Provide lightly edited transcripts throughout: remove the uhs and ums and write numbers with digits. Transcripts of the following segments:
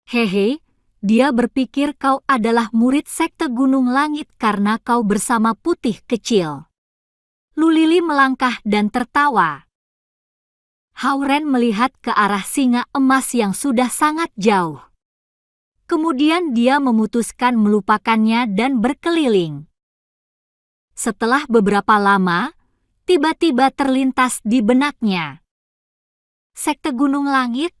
Hehe, dia berpikir kau adalah murid sekte Gunung Langit karena kau bersama putih kecil. Lulili melangkah dan tertawa. Hauren melihat ke arah singa emas yang sudah sangat jauh. Kemudian dia memutuskan melupakannya dan berkeliling. Setelah beberapa lama, tiba-tiba terlintas di benaknya. Sekte Gunung Langit?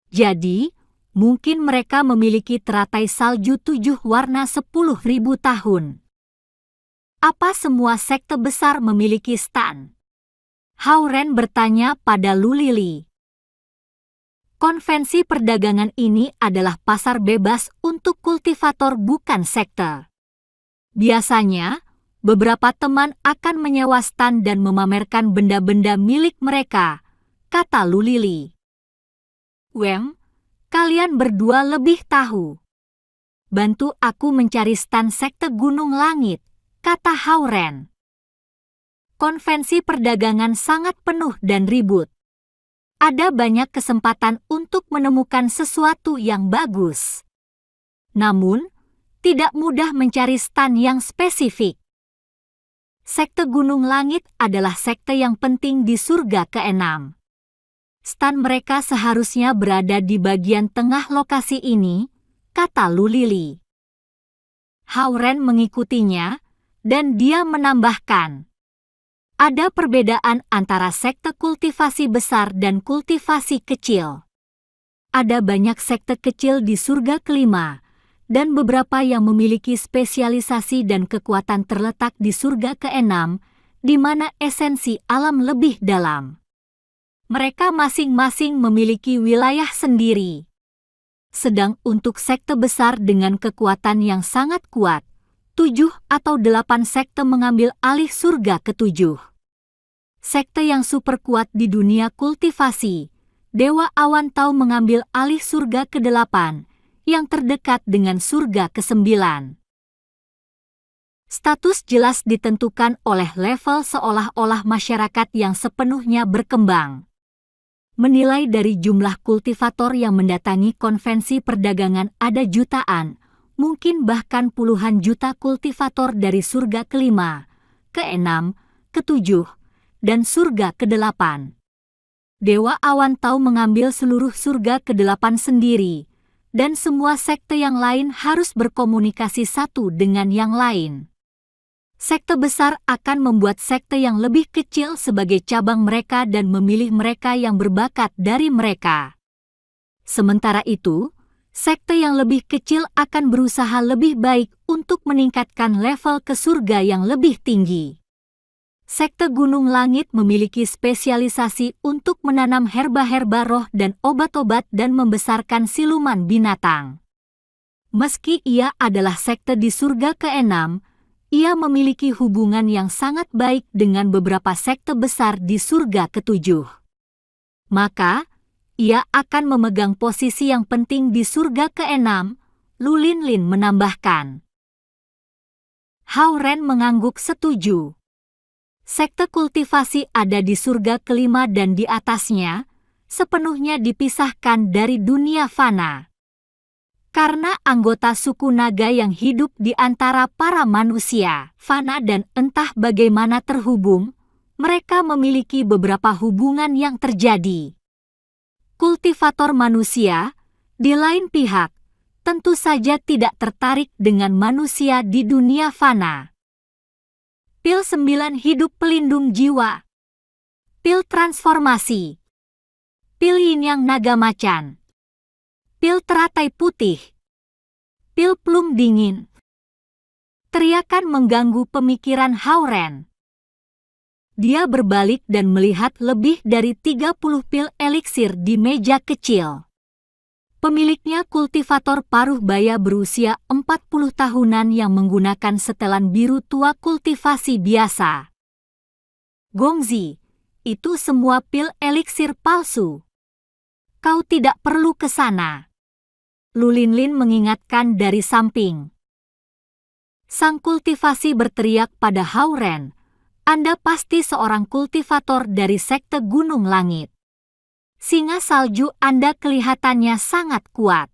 Jadi, mungkin mereka memiliki teratai salju 7 warna 10.000 tahun. Apa semua sekte besar memiliki stan? Hauren bertanya pada Lulili. Konvensi perdagangan ini adalah pasar bebas untuk kultivator bukan sekte. Biasanya, beberapa teman akan menyewa stan dan memamerkan benda-benda milik mereka, kata Lulili. Kalian berdua lebih tahu. Bantu aku mencari stan sekte Gunung Langit, kata Hauren. Konvensi perdagangan sangat penuh dan ribut. Ada banyak kesempatan untuk menemukan sesuatu yang bagus. Namun, tidak mudah mencari stan yang spesifik. Sekte Gunung Langit adalah sekte yang penting di surga ke-6. Stan mereka seharusnya berada di bagian tengah lokasi ini, kata Lulili. Hauren mengikutinya, dan dia menambahkan. Ada perbedaan antara sekte kultivasi besar dan kultivasi kecil. Ada banyak sekte kecil di surga ke-5, dan beberapa yang memiliki spesialisasi dan kekuatan terletak di surga ke-6, di mana esensi alam lebih dalam. Mereka masing-masing memiliki wilayah sendiri. Sedang untuk sekte besar dengan kekuatan yang sangat kuat, 7 atau 8 sekte mengambil alih surga ke-7. Sekte yang super kuat di dunia kultivasi, Dewa Awan Tau mengambil alih surga ke-8, yang terdekat dengan surga ke-9. Status jelas ditentukan oleh level seolah-olah masyarakat yang sepenuhnya berkembang. Menilai dari jumlah kultivator yang mendatangi konvensi perdagangan ada jutaan, mungkin bahkan puluhan juta kultivator dari surga ke-5, ke-6, ke-7, dan surga ke-8. Dewa Awan Tau mengambil seluruh surga ke-8 sendiri, dan semua sekte yang lain harus berkomunikasi satu dengan yang lain. Sekte besar akan membuat sekte yang lebih kecil sebagai cabang mereka dan memilih mereka yang berbakat dari mereka. Sementara itu, sekte yang lebih kecil akan berusaha lebih baik untuk meningkatkan level ke surga yang lebih tinggi. Sekte Gunung Langit memiliki spesialisasi untuk menanam herba-herba roh dan obat-obat dan membesarkan siluman binatang. Meski ia adalah sekte di surga ke-6, ia memiliki hubungan yang sangat baik dengan beberapa sekte besar di surga ke-7. Maka, ia akan memegang posisi yang penting di surga ke-6, Lulinlin menambahkan. Hauren mengangguk setuju. Sekte kultivasi ada di surga ke-5 dan di atasnya, sepenuhnya dipisahkan dari dunia fana. Karena anggota suku naga yang hidup di antara para manusia, fana dan entah bagaimana terhubung, mereka memiliki beberapa hubungan yang terjadi. Kultivator manusia, di lain pihak, tentu saja tidak tertarik dengan manusia di dunia fana. Pil 9 hidup pelindung jiwa. Pil transformasi. Pil yin yang naga macan. Pil teratai putih. Pil plum dingin. Teriakan mengganggu pemikiran Hauren. Dia berbalik dan melihat lebih dari 30 pil eliksir di meja kecil. Pemiliknya kultivator paruh baya berusia 40 tahunan yang menggunakan setelan biru tua kultivasi biasa. Gongzi, itu semua pil eliksir palsu. Kau tidak perlu ke sana. Lulinlin mengingatkan dari samping. Sang kultivasi berteriak pada Hauren, Anda pasti seorang kultivator dari sekte Gunung Langit. Singa salju Anda kelihatannya sangat kuat.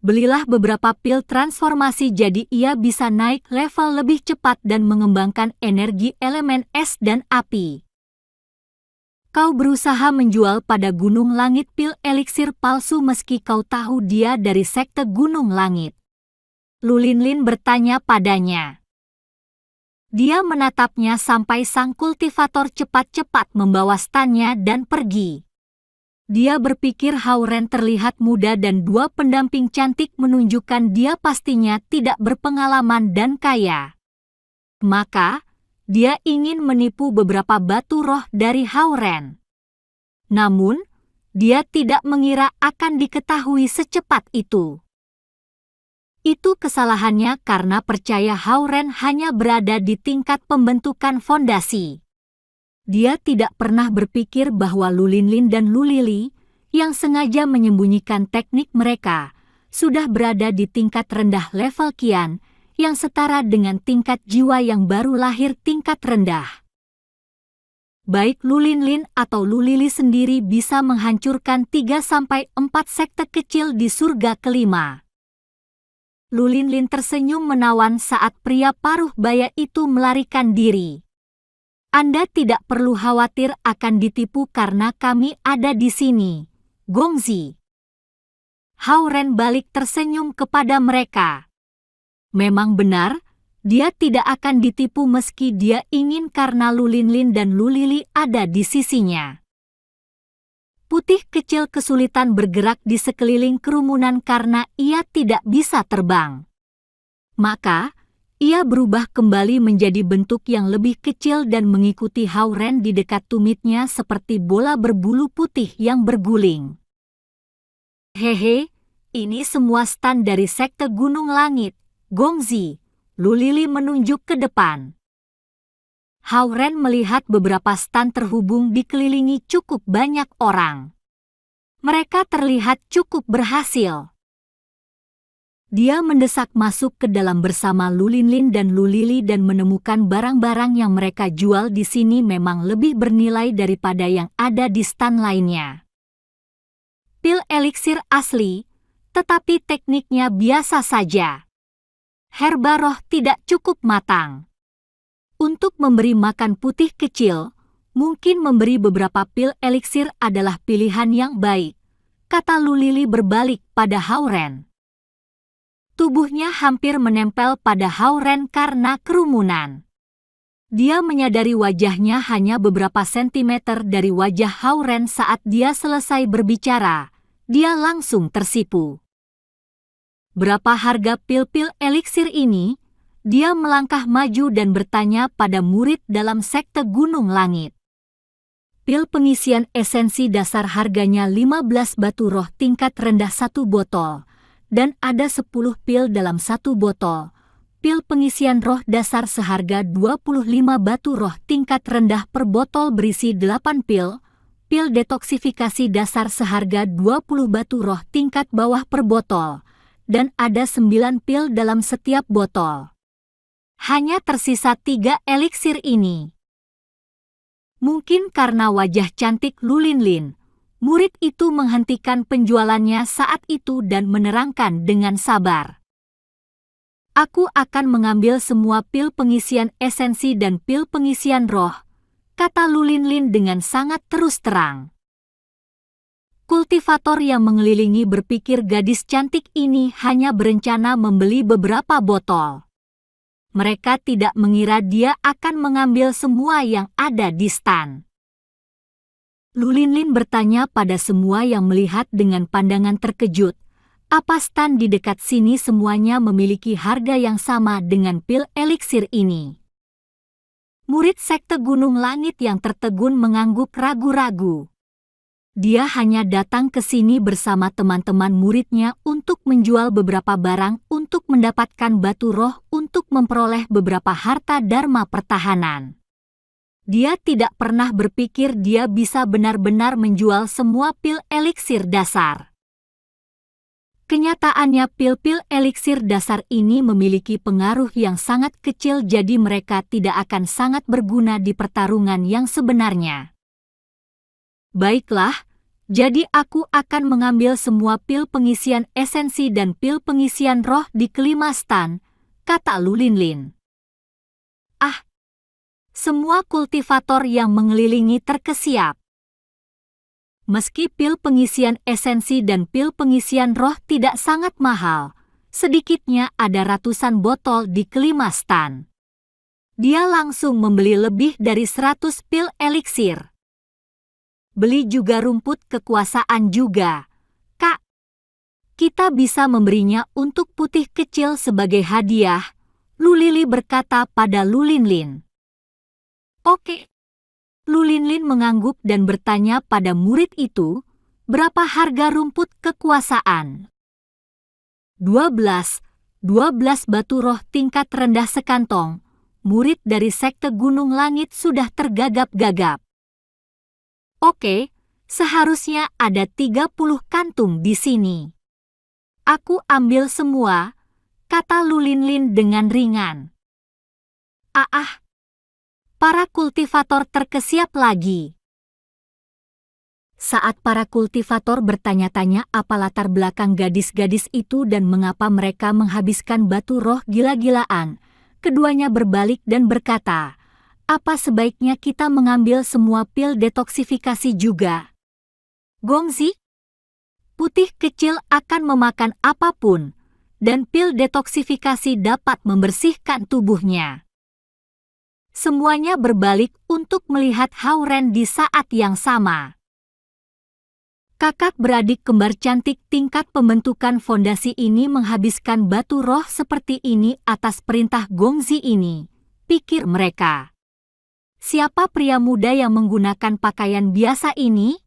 Belilah beberapa pil transformasi jadi ia bisa naik level lebih cepat dan mengembangkan energi elemen es dan api. Kau berusaha menjual pada Gunung Langit pil eliksir palsu meski kau tahu dia dari sekte Gunung Langit. Lu Linlin bertanya padanya. Dia menatapnya sampai sang kultivator cepat-cepat membawa stannya dan pergi. Dia berpikir Hao-Ren terlihat muda dan dua pendamping cantik menunjukkan dia pastinya tidak berpengalaman dan kaya. Maka, dia ingin menipu beberapa batu roh dari Hao-Ren. Namun, dia tidak mengira akan diketahui secepat itu. Itu kesalahannya karena percaya Hao-Ren hanya berada di tingkat pembentukan fondasi. Dia tidak pernah berpikir bahwa Lu Linlin dan Lu Lili, yang sengaja menyembunyikan teknik mereka, sudah berada di tingkat rendah level Qian, yang setara dengan tingkat jiwa yang baru lahir tingkat rendah. Baik Lu Linlin atau Lu Lili sendiri bisa menghancurkan 3-4 sekte kecil di surga kelima. Lu Linlin tersenyum menawan saat pria paruh baya itu melarikan diri. Anda tidak perlu khawatir akan ditipu karena kami ada di sini, Gongzi. Hao-Ren balik tersenyum kepada mereka. Memang benar, dia tidak akan ditipu meski dia ingin karena Lu Linlin dan Lu Lili ada di sisinya. Putih kecil kesulitan bergerak di sekeliling kerumunan karena ia tidak bisa terbang. Maka, ia berubah kembali menjadi bentuk yang lebih kecil dan mengikuti Hao-Ren di dekat tumitnya seperti bola berbulu putih yang berguling. Hehe, ini semua stan dari sekte Gunung Langit, Gongzi. Lu Lili menunjuk ke depan. Hao-Ren melihat beberapa stan terhubung dikelilingi cukup banyak orang. Mereka terlihat cukup berhasil. Dia mendesak masuk ke dalam bersama Lu Linlin dan Lu Lili dan menemukan barang-barang yang mereka jual di sini memang lebih bernilai daripada yang ada di stan lainnya. Pil eliksir asli, tetapi tekniknya biasa saja. Herba roh tidak cukup matang. Untuk memberi makan putih kecil, mungkin memberi beberapa pil eliksir adalah pilihan yang baik, kata Lu Lili berbalik pada Hao-Ren. Tubuhnya hampir menempel pada Hao-Ren karena kerumunan. Dia menyadari wajahnya hanya beberapa sentimeter dari wajah Hao-Ren saat dia selesai berbicara. Dia langsung tersipu. Berapa harga pil-pil eliksir ini? Dia melangkah maju dan bertanya pada murid dalam sekte Gunung Langit. Pil pengisian esensi dasar harganya 15 batu roh tingkat rendah 1 botol. Dan ada 10 pil dalam 1 botol. Pil pengisian roh dasar seharga 25 batu roh tingkat rendah per botol berisi 8 pil. Pil detoksifikasi dasar seharga 20 batu roh tingkat bawah per botol. Dan ada 9 pil dalam setiap botol. Hanya tersisa 3 eliksir ini. Mungkin karena wajah cantik Lu Linlin, murid itu menghentikan penjualannya saat itu dan menerangkan dengan sabar. Aku akan mengambil semua pil pengisian esensi dan pil pengisian roh, kata Lu Linlin dengan sangat terus terang. Kultivator yang mengelilingi berpikir gadis cantik ini hanya berencana membeli beberapa botol. Mereka tidak mengira dia akan mengambil semua yang ada di stan. Lu Linlin bertanya pada semua yang melihat dengan pandangan terkejut, apa stan di dekat sini semuanya memiliki harga yang sama dengan pil eliksir ini? Murid sekte Gunung Langit yang tertegun mengangguk ragu-ragu. Dia hanya datang ke sini bersama teman-teman muridnya untuk menjual beberapa barang untuk mendapatkan batu roh untuk memperoleh beberapa harta dharma pertahanan. Dia tidak pernah berpikir dia bisa benar-benar menjual semua pil eliksir dasar. Kenyataannya pil-pil eliksir dasar ini memiliki pengaruh yang sangat kecil jadi mereka tidak akan sangat berguna di pertarungan yang sebenarnya. Baiklah, Jadi aku akan mengambil semua pil pengisian esensi dan pil pengisian roh di kelima stan, kata Lu Linlin. Ah! Semua kultivator yang mengelilingi terkesiap. Meski pil pengisian esensi dan pil pengisian roh tidak sangat mahal, sedikitnya ada ratusan botol di kelima stan. Dia langsung membeli lebih dari 100 pil eliksir. Beli juga rumput kekuasaan juga, Kak. Kita bisa memberinya untuk putih kecil sebagai hadiah, Lu Lili berkata pada Lu Linlin. Oke. Lu Linlin mengangguk dan bertanya pada murid itu, berapa harga rumput kekuasaan? 12 batu roh tingkat rendah sekantong. Murid dari sekte Gunung Langit sudah tergagap-gagap. Oke, seharusnya ada 30 kantung di sini. Aku ambil semua, kata Lu Linlin dengan ringan. Para kultivator terkesiap lagi. Saat para kultivator bertanya-tanya apa latar belakang gadis-gadis itu dan mengapa mereka menghabiskan batu roh gila-gilaan, keduanya berbalik dan berkata, apa sebaiknya kita mengambil semua pil detoksifikasi juga? Gongzi? Putih kecil akan memakan apapun, dan pil detoksifikasi dapat membersihkan tubuhnya. Semuanya berbalik untuk melihat Hao-Ren di saat yang sama. Kakak beradik kembar cantik tingkat pembentukan fondasi ini menghabiskan batu roh seperti ini atas perintah Gongzi ini, pikir mereka. Siapa pria muda yang menggunakan pakaian biasa ini?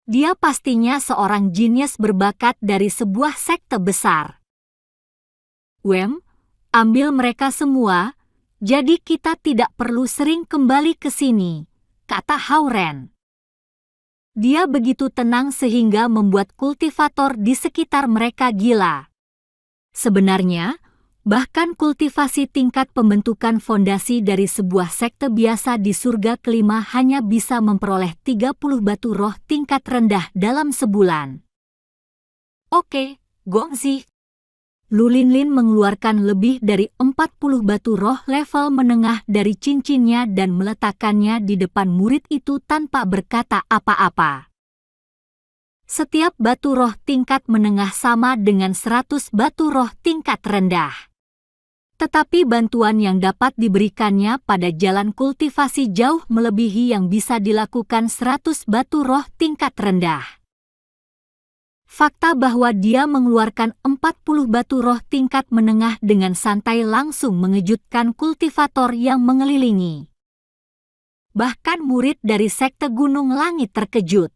Dia pastinya seorang jenius berbakat dari sebuah sekte besar. Ambil mereka semua, jadi kita tidak perlu sering kembali ke sini, kata Hao-Ren. Dia begitu tenang sehingga membuat kultivator di sekitar mereka gila. Sebenarnya, bahkan kultivasi tingkat pembentukan fondasi dari sebuah sekte biasa di surga kelima hanya bisa memperoleh 30 batu roh tingkat rendah dalam sebulan. Oke, Gongzi. Lu Linlin mengeluarkan lebih dari 40 batu roh level menengah dari cincinnya dan meletakkannya di depan murid itu tanpa berkata apa-apa. Setiap batu roh tingkat menengah sama dengan 100 batu roh tingkat rendah. Tetapi bantuan yang dapat diberikannya pada jalan kultivasi jauh melebihi yang bisa dilakukan 100 batu roh tingkat rendah. Fakta bahwa dia mengeluarkan 40 batu roh tingkat menengah dengan santai langsung mengejutkan kultivator yang mengelilingi. Bahkan murid dari sekte Gunung Langit terkejut.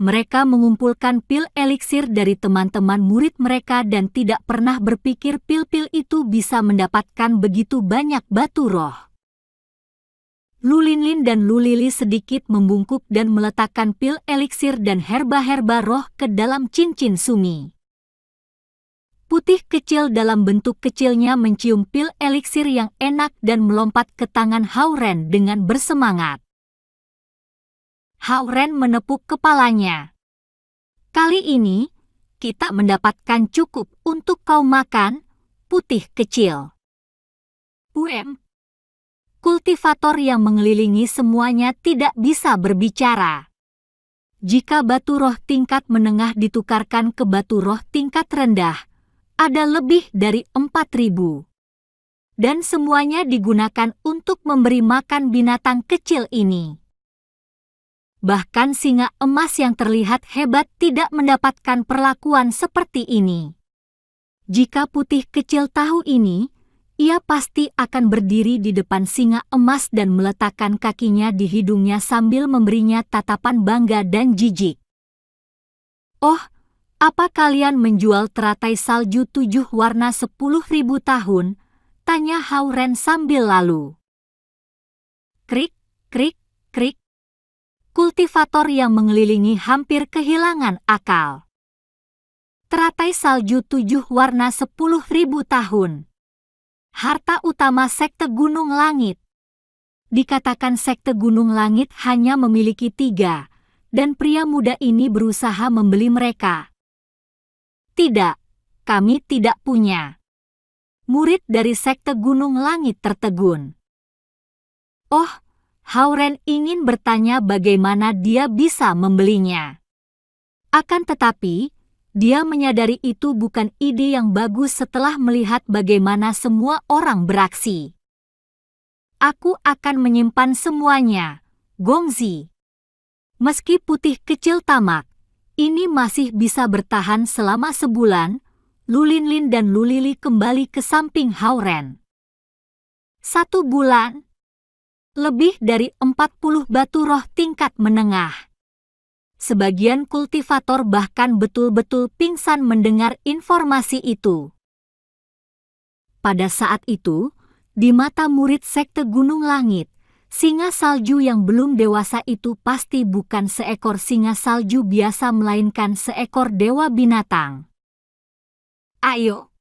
Mereka mengumpulkan pil eliksir dari teman-teman murid mereka dan tidak pernah berpikir pil-pil itu bisa mendapatkan begitu banyak batu roh. Lu Linlin dan Lu Lili sedikit membungkuk dan meletakkan pil eliksir dan herba-herba roh ke dalam cincin Sumi. Putih kecil dalam bentuk kecilnya mencium pil eliksir yang enak dan melompat ke tangan Hao-Ren dengan bersemangat. Hao-Ren menepuk kepalanya. Kali ini, kita mendapatkan cukup untuk kau makan, putih kecil. Kultivator yang mengelilingi semuanya tidak bisa berbicara. Jika batu roh tingkat menengah ditukarkan ke batu roh tingkat rendah, ada lebih dari 4.000. Dan semuanya digunakan untuk memberi makan binatang kecil ini. Bahkan singa emas yang terlihat hebat tidak mendapatkan perlakuan seperti ini. Jika putih kecil tahu ini, ia pasti akan berdiri di depan singa emas dan meletakkan kakinya di hidungnya sambil memberinya tatapan bangga dan jijik. Oh, apa kalian menjual teratai salju 7 warna 10.000 tahun? Tanya Hao-Ren sambil lalu. Krik, krik, krik. Kultivator yang mengelilingi hampir kehilangan akal. Teratai salju 7 warna 10.000 tahun. Harta utama sekte Gunung Langit. Dikatakan sekte Gunung Langit hanya memiliki 3, dan pria muda ini berusaha membeli mereka. Tidak, kami tidak punya. Murid dari sekte Gunung Langit tertegun. Oh, Hauren ingin bertanya bagaimana dia bisa membelinya. Akan tetapi, dia menyadari itu bukan ide yang bagus setelah melihat bagaimana semua orang beraksi. Aku akan menyimpan semuanya, Gongzi. Meski putih kecil tamak, ini masih bisa bertahan selama sebulan. Lulinlin dan Lulili kembali ke samping Hauren. 1 bulan. Lebih dari 40 batu roh tingkat menengah. Sebagian kultivator bahkan betul-betul pingsan mendengar informasi itu. Pada saat itu, di mata murid sekte Gunung Langit, singa salju yang belum dewasa itu pasti bukan seekor singa salju biasa melainkan seekor dewa binatang. Ayo.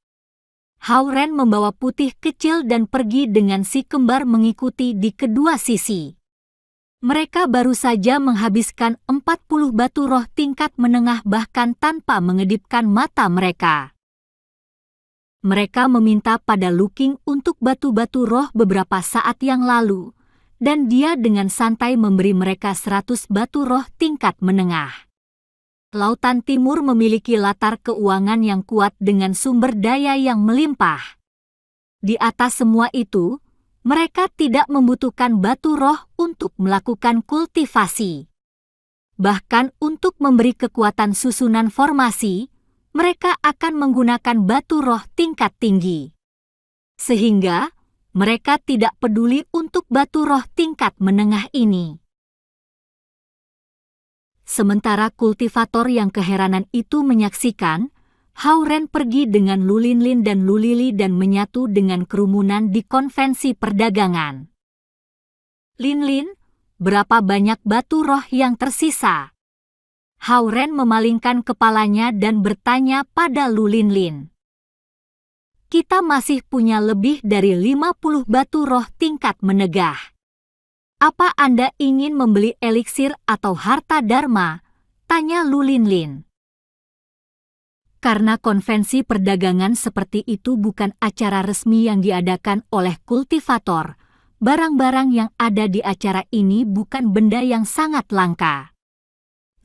Hauren membawa putih kecil dan pergi dengan si kembar mengikuti di kedua sisi. Mereka baru saja menghabiskan 40 batu roh tingkat menengah bahkan tanpa mengedipkan mata mereka. Mereka meminta pada Luking untuk batu-batu roh beberapa saat yang lalu, dan dia dengan santai memberi mereka 100 batu roh tingkat menengah. Lautan Timur memiliki latar keuangan yang kuat dengan sumber daya yang melimpah. Di atas semua itu, mereka tidak membutuhkan batu roh untuk melakukan kultivasi. Bahkan untuk memberi kekuatan susunan formasi, mereka akan menggunakan batu roh tingkat tinggi. Sehingga, mereka tidak peduli untuk batu roh tingkat menengah ini. Sementara kultivator yang keheranan itu menyaksikan, Hauren pergi dengan Lulinlin dan Lulili dan menyatu dengan kerumunan di konvensi perdagangan. Linlin, berapa banyak batu roh yang tersisa? Hauren memalingkan kepalanya dan bertanya pada Lulinlin. Kita masih punya lebih dari 50 batu roh tingkat menegah. Apa Anda ingin membeli eliksir atau harta dharma? Tanya Lulinlin. Karena konvensi perdagangan seperti itu bukan acara resmi yang diadakan oleh kultivator, barang-barang yang ada di acara ini bukan benda yang sangat langka.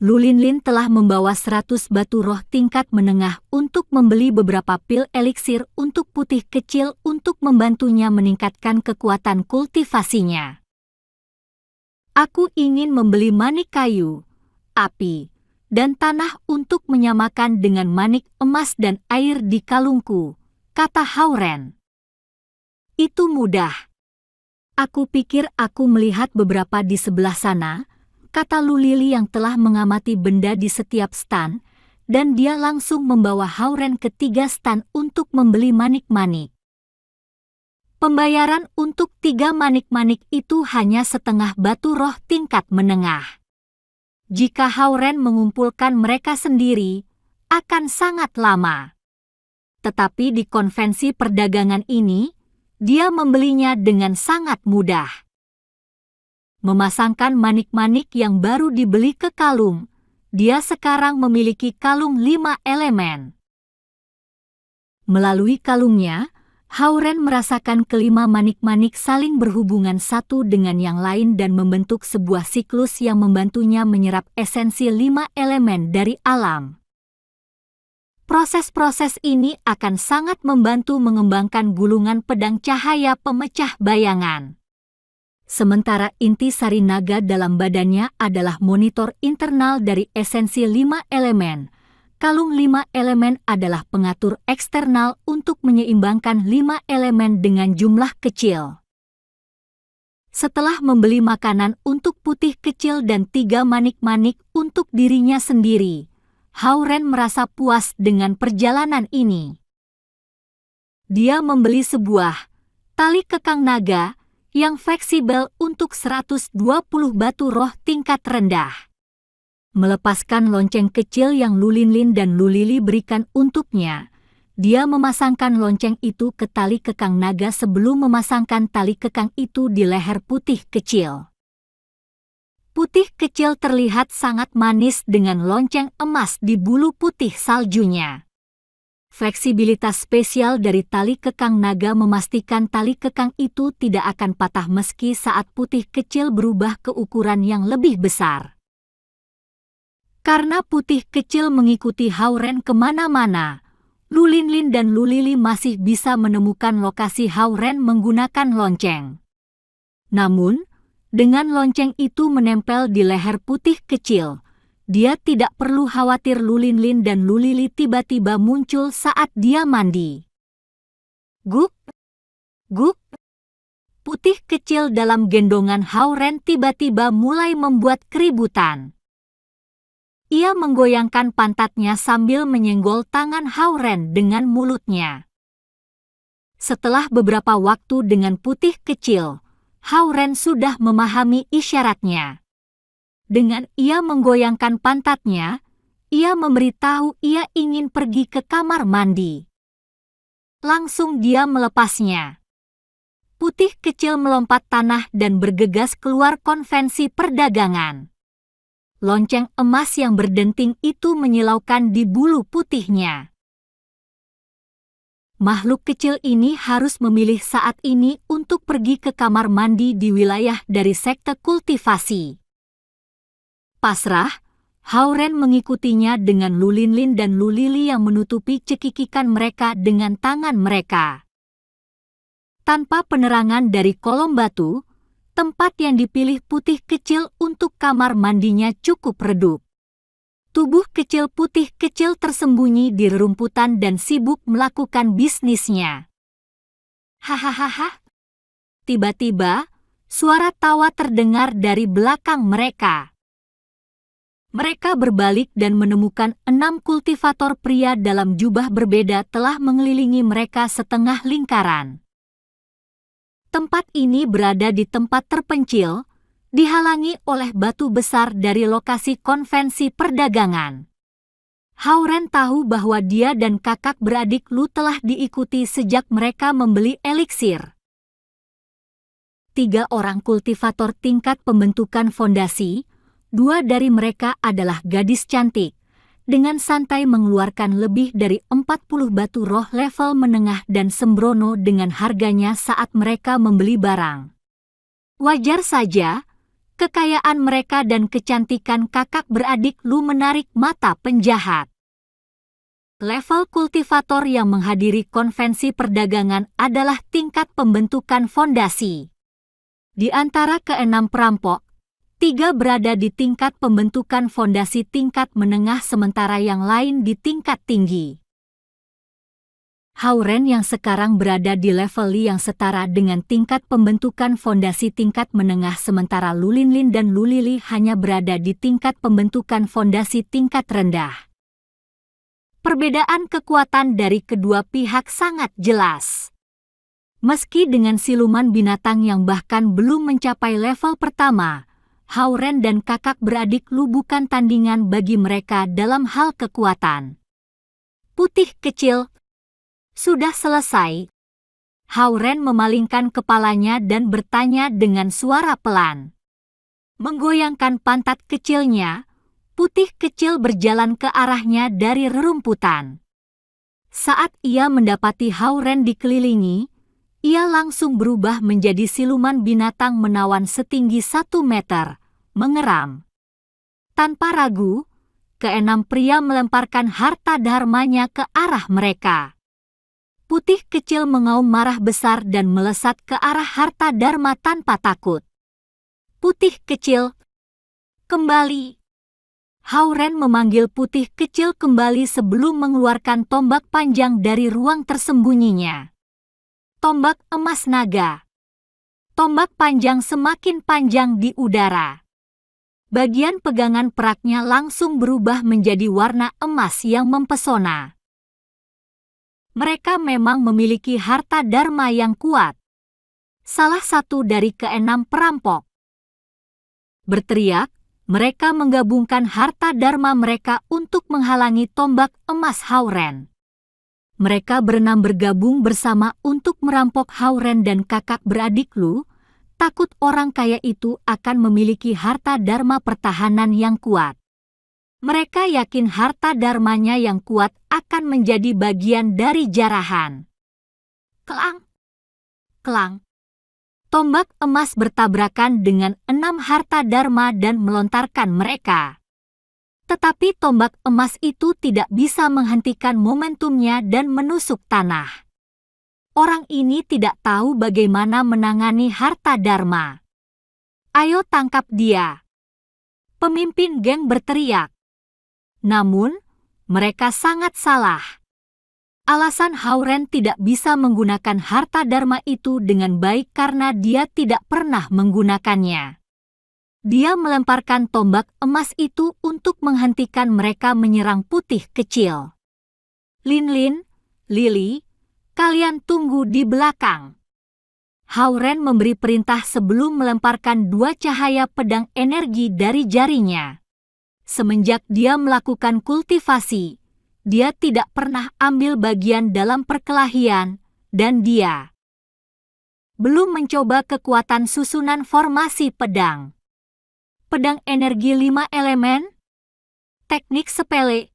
Lulinlin telah membawa 100 batu roh tingkat menengah untuk membeli beberapa pil eliksir untuk putih kecil untuk membantunya meningkatkan kekuatan kultivasinya. Aku ingin membeli manik kayu, api, dan tanah untuk menyamakan dengan manik emas dan air di kalungku, kata Hauren. Itu mudah. Aku pikir aku melihat beberapa di sebelah sana, kata Lulili yang telah mengamati benda di setiap stan, dan dia langsung membawa Hauren ke 3 stan untuk membeli manik-manik. Pembayaran untuk 3 manik-manik itu hanya setengah batu roh tingkat menengah. Jika Hauren mengumpulkan mereka sendiri, akan sangat lama. Tetapi di konvensi perdagangan ini, dia membelinya dengan sangat mudah. Memasangkan manik-manik yang baru dibeli ke kalung, dia sekarang memiliki kalung 5 elemen. Melalui kalungnya, Hauren merasakan kelima manik-manik saling berhubungan satu dengan yang lain dan membentuk sebuah siklus yang membantunya menyerap esensi 5 elemen dari alam. Proses-proses ini akan sangat membantu mengembangkan gulungan pedang cahaya pemecah bayangan. Sementara inti sari naga dalam badannya adalah monitor internal dari esensi 5 elemen, kalung 5 elemen adalah pengatur eksternal untuk menyeimbangkan 5 elemen dengan jumlah kecil. Setelah membeli makanan untuk putih kecil dan 3 manik-manik untuk dirinya sendiri, Hauren merasa puas dengan perjalanan ini. Dia membeli sebuah tali kekang naga yang fleksibel untuk 120 batu roh tingkat rendah. Melepaskan lonceng kecil yang Lulinlin dan Lulili berikan untuknya, dia memasangkan lonceng itu ke tali kekang naga sebelum memasangkan tali kekang itu di leher putih kecil. Putih kecil terlihat sangat manis dengan lonceng emas di bulu putih saljunya. Fleksibilitas spesial dari tali kekang naga memastikan tali kekang itu tidak akan patah meski saat putih kecil berubah ke ukuran yang lebih besar. Karena putih kecil mengikuti Hauren kemana-mana, Lu Linlin dan Lu Lili masih bisa menemukan lokasi Hauren menggunakan lonceng. Namun, dengan lonceng itu menempel di leher putih kecil, dia tidak perlu khawatir Lu Linlin dan Lu Lili tiba-tiba muncul saat dia mandi. Guk, guk. Putih kecil dalam gendongan Hauren tiba-tiba mulai membuat keributan. Ia menggoyangkan pantatnya sambil menyenggol tangan Hauren dengan mulutnya. Setelah beberapa waktu dengan putih kecil, Hauren sudah memahami isyaratnya. Dengan ia menggoyangkan pantatnya, ia memberitahu ia ingin pergi ke kamar mandi. Langsung dia melepasnya. Putih kecil melompat tanah dan bergegas keluar konvensi perdagangan. Lonceng emas yang berdenting itu menyilaukan di bulu putihnya. Makhluk kecil ini harus memilih saat ini untuk pergi ke kamar mandi di wilayah dari sekte kultivasi. Pasrah, Hauren mengikutinya dengan Lu Linlin dan Lu Lili yang menutupi cekikikan mereka dengan tangan mereka. Tanpa penerangan dari kolom batu, tempat yang dipilih putih kecil untuk kamar mandinya cukup redup. Tubuh kecil putih kecil tersembunyi di rerumputan dan sibuk melakukan bisnisnya. Hahaha. Tiba-tiba, suara tawa terdengar dari belakang mereka. Mereka berbalik dan menemukan 6 kultivator pria dalam jubah berbeda telah mengelilingi mereka setengah lingkaran. Tempat ini berada di tempat terpencil, dihalangi oleh batu besar dari lokasi konvensi perdagangan. Hauren tahu bahwa dia dan kakak beradik Lu telah diikuti sejak mereka membeli eliksir. 3 orang kultivator tingkat pembentukan fondasi, 2 dari mereka adalah gadis cantik, dengan santai mengeluarkan lebih dari 40 batu roh level menengah dan sembrono dengan harganya saat mereka membeli barang. Wajar saja, kekayaan mereka dan kecantikan kakak beradik Lu menarik mata penjahat. Level kultivator yang menghadiri konvensi perdagangan adalah tingkat pembentukan fondasi. Di antara ke-6 perampok, 3 berada di tingkat pembentukan fondasi tingkat menengah sementara yang lain di tingkat tinggi. Hauren yang sekarang berada di level yang setara dengan tingkat pembentukan fondasi tingkat menengah sementara Lu Linlin dan Lu Lili hanya berada di tingkat pembentukan fondasi tingkat rendah. Perbedaan kekuatan dari kedua pihak sangat jelas. Meski dengan siluman binatang yang bahkan belum mencapai level pertama, Hauren dan kakak beradik Lu bukan tandingan bagi mereka dalam hal kekuatan. Putih kecil. Sudah selesai. Hauren memalingkan kepalanya dan bertanya dengan suara pelan. Menggoyangkan pantat kecilnya, putih kecil berjalan ke arahnya dari rerumputan. Saat ia mendapati Hauren dikelilingi, ia langsung berubah menjadi siluman binatang menawan setinggi 1 meter, mengeram. Tanpa ragu, ke-6 pria melemparkan harta dharmanya ke arah mereka. Putih kecil mengaum marah besar dan melesat ke arah harta dharma tanpa takut. Putih kecil, kembali. Hauren memanggil putih kecil kembali sebelum mengeluarkan tombak panjang dari ruang tersembunyinya. Tombak emas naga. Tombak panjang semakin panjang di udara. Bagian pegangan peraknya langsung berubah menjadi warna emas yang mempesona. Mereka memang memiliki harta dharma yang kuat. Salah satu dari ke-6 perampok. Berteriak, mereka menggabungkan harta dharma mereka untuk menghalangi tombak emas Hauren. Mereka berenam bergabung bersama untuk merampok Hauren dan kakak beradik Lu, takut orang kaya itu akan memiliki harta dharma pertahanan yang kuat. Mereka yakin harta dharmanya yang kuat akan menjadi bagian dari jarahan. Kelang, kelang. Tombak emas bertabrakan dengan 6 harta dharma dan melontarkan mereka. Tetapi tombak emas itu tidak bisa menghentikan momentumnya dan menusuk tanah. Orang ini tidak tahu bagaimana menangani harta dharma. Ayo tangkap dia. Pemimpin geng berteriak. Namun, mereka sangat salah. Alasan Hauren tidak bisa menggunakan harta dharma itu dengan baik karena dia tidak pernah menggunakannya. Dia melemparkan tombak emas itu untuk menghentikan mereka menyerang putih kecil. Lin, Lily, kalian tunggu di belakang. Hauren memberi perintah sebelum melemparkan 2 cahaya pedang energi dari jarinya. Semenjak dia melakukan kultivasi, dia tidak pernah ambil bagian dalam perkelahian, dan dia belum mencoba kekuatan susunan formasi pedang. Pedang energi 5 elemen? Teknik sepele.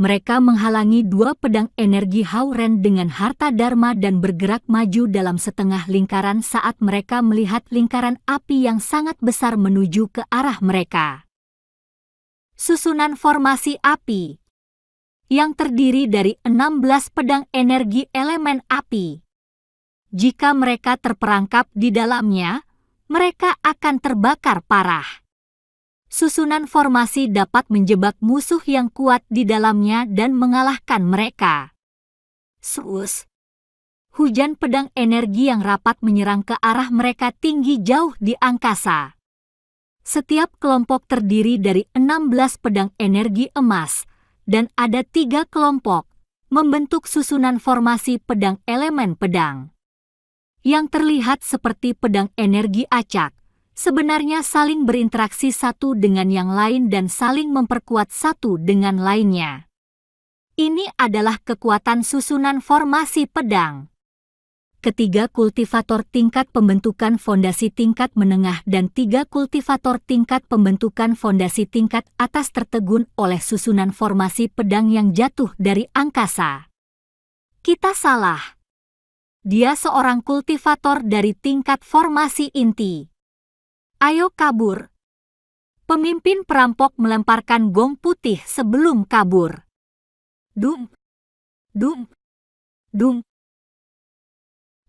Mereka menghalangi 2 pedang energi Hauren dengan harta dharma dan bergerak maju dalam setengah lingkaran saat mereka melihat lingkaran api yang sangat besar menuju ke arah mereka. Susunan formasi api yang terdiri dari 16 pedang energi elemen api. Jika mereka terperangkap di dalamnya, mereka akan terbakar parah. Susunan formasi dapat menjebak musuh yang kuat di dalamnya dan mengalahkan mereka. Sus. Hujan pedang energi yang rapat menyerang ke arah mereka tinggi jauh di angkasa. Setiap kelompok terdiri dari 16 pedang energi emas, dan ada 3 kelompok, membentuk susunan formasi pedang elemen pedang. Yang terlihat seperti pedang energi acak, sebenarnya saling berinteraksi satu dengan yang lain dan saling memperkuat satu dengan lainnya. Ini adalah kekuatan susunan formasi pedang. Ketiga kultivator tingkat pembentukan fondasi tingkat menengah dan 3 kultivator tingkat pembentukan fondasi tingkat atas tertegun oleh susunan formasi pedang yang jatuh dari angkasa. Kita salah. Dia seorang kultivator dari tingkat formasi inti. Ayo kabur. Pemimpin perampok melemparkan gong putih sebelum kabur. Dung, dung, dung.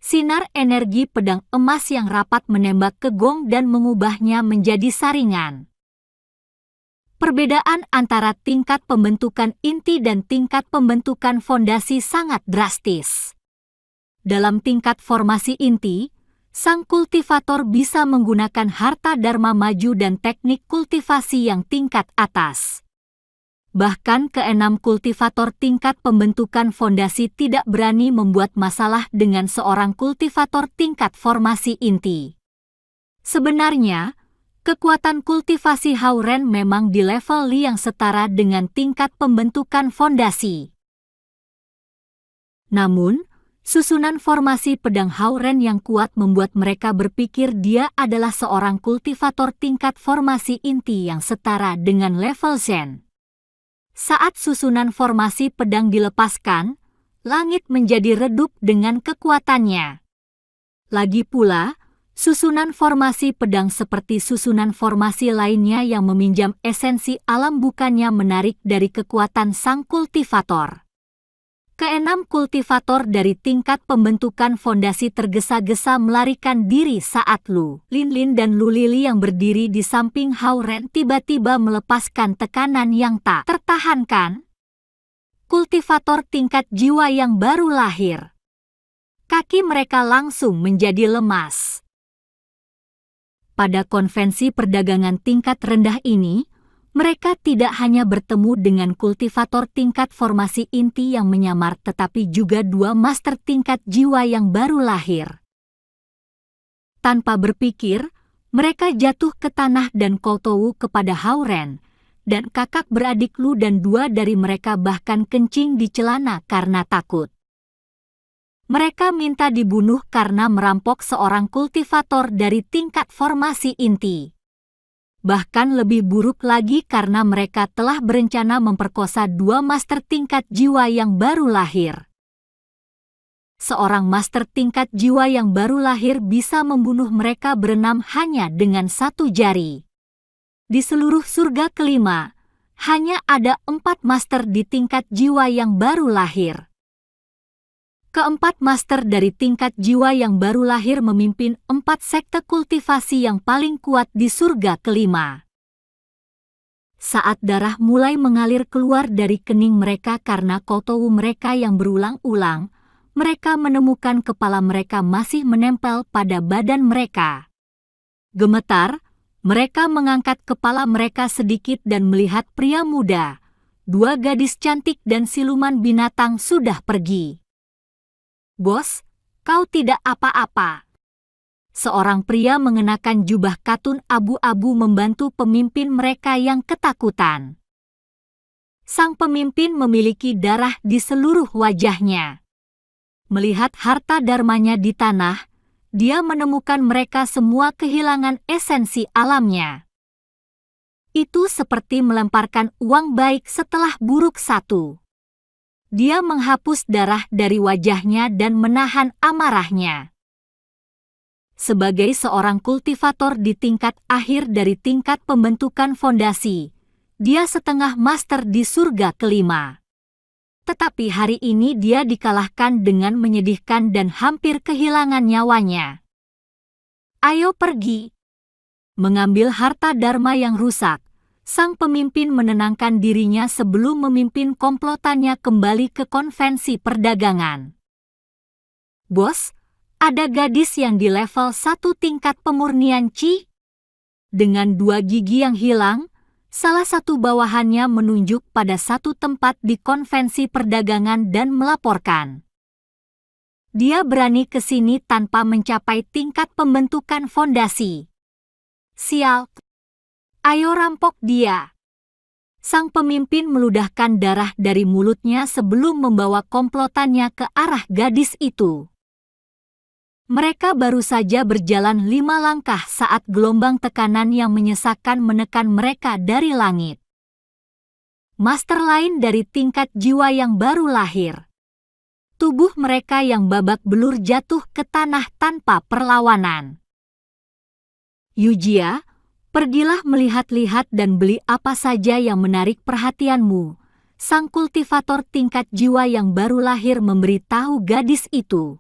Sinar energi pedang emas yang rapat menembak ke gong dan mengubahnya menjadi saringan. Perbedaan antara tingkat pembentukan inti dan tingkat pembentukan fondasi sangat drastis. Dalam tingkat formasi inti, sang kultivator bisa menggunakan harta dharma maju dan teknik kultivasi yang tingkat atas. Bahkan ke-6 kultivator tingkat pembentukan fondasi tidak berani membuat masalah dengan seorang kultivator tingkat formasi inti. Sebenarnya, kekuatan kultivasi Hauren memang di level yang setara dengan tingkat pembentukan fondasi. Namun, susunan formasi pedang Hauren yang kuat membuat mereka berpikir dia adalah seorang kultivator tingkat formasi inti yang setara dengan level Zen. Saat susunan formasi pedang dilepaskan, langit menjadi redup dengan kekuatannya. Lagi pula, susunan formasi pedang seperti susunan formasi lainnya yang meminjam esensi alam bukannya menarik dari kekuatan sang kultivator. Ke-6 kultivator dari tingkat pembentukan fondasi tergesa-gesa melarikan diri saat Lin dan Lily yang berdiri di samping Hauren tiba-tiba melepaskan tekanan yang tak tertahankan. Kultivator tingkat jiwa yang baru lahir. Kaki mereka langsung menjadi lemas. Pada konvensi perdagangan tingkat rendah ini, mereka tidak hanya bertemu dengan kultivator tingkat formasi inti yang menyamar tetapi juga 2 master tingkat jiwa yang baru lahir. Tanpa berpikir, mereka jatuh ke tanah dan kowtow kepada Hauren, dan kakak beradik Lu dan 2 dari mereka bahkan kencing di celana karena takut. Mereka minta dibunuh karena merampok seorang kultivator dari tingkat formasi inti. Bahkan lebih buruk lagi karena mereka telah berencana memperkosa 2 master tingkat jiwa yang baru lahir. Seorang master tingkat jiwa yang baru lahir bisa membunuh mereka berenam hanya dengan 1 jari. Di seluruh surga kelima, hanya ada 4 master di tingkat jiwa yang baru lahir. Keempat master dari tingkat jiwa yang baru lahir memimpin 4 sekte kultivasi yang paling kuat di surga kelima. Saat darah mulai mengalir keluar dari kening mereka karena kotowu mereka yang berulang-ulang, mereka menemukan kepala mereka masih menempel pada badan mereka. Gemetar, mereka mengangkat kepala mereka sedikit dan melihat pria muda, 2 gadis cantik dan siluman binatang sudah pergi. "Bos, kau tidak apa-apa." Seorang pria mengenakan jubah katun abu-abu membantu pemimpin mereka yang ketakutan. Sang pemimpin memiliki darah di seluruh wajahnya. Melihat harta dharmanya di tanah, dia menemukan mereka semua kehilangan esensi alamnya. Itu seperti melemparkan uang baik setelah buruk satu. Dia menghapus darah dari wajahnya dan menahan amarahnya. Sebagai seorang kultivator di tingkat akhir dari tingkat pembentukan fondasi, dia setengah master di surga kelima. Tetapi hari ini dia dikalahkan dengan menyedihkan dan hampir kehilangan nyawanya. "Ayo pergi." Mengambil harta dharma yang rusak, sang pemimpin menenangkan dirinya sebelum memimpin komplotannya kembali ke konvensi perdagangan. "Bos, ada gadis yang di level 1 tingkat pemurnian Qi. Dengan 2 gigi yang hilang, salah satu bawahannya menunjuk pada satu tempat di konvensi perdagangan dan melaporkan. Dia berani ke sini tanpa mencapai tingkat pembentukan fondasi. Sial, ayo rampok dia." Sang pemimpin meludahkan darah dari mulutnya sebelum membawa komplotannya ke arah gadis itu. Mereka baru saja berjalan 5 langkah saat gelombang tekanan yang menyesakkan menekan mereka dari langit. Master lain dari tingkat jiwa yang baru lahir. Tubuh mereka yang babak belur jatuh ke tanah tanpa perlawanan. "Yujia, pergilah melihat-lihat dan beli apa saja yang menarik perhatianmu." Sang kultivator tingkat jiwa yang baru lahir memberitahu gadis itu.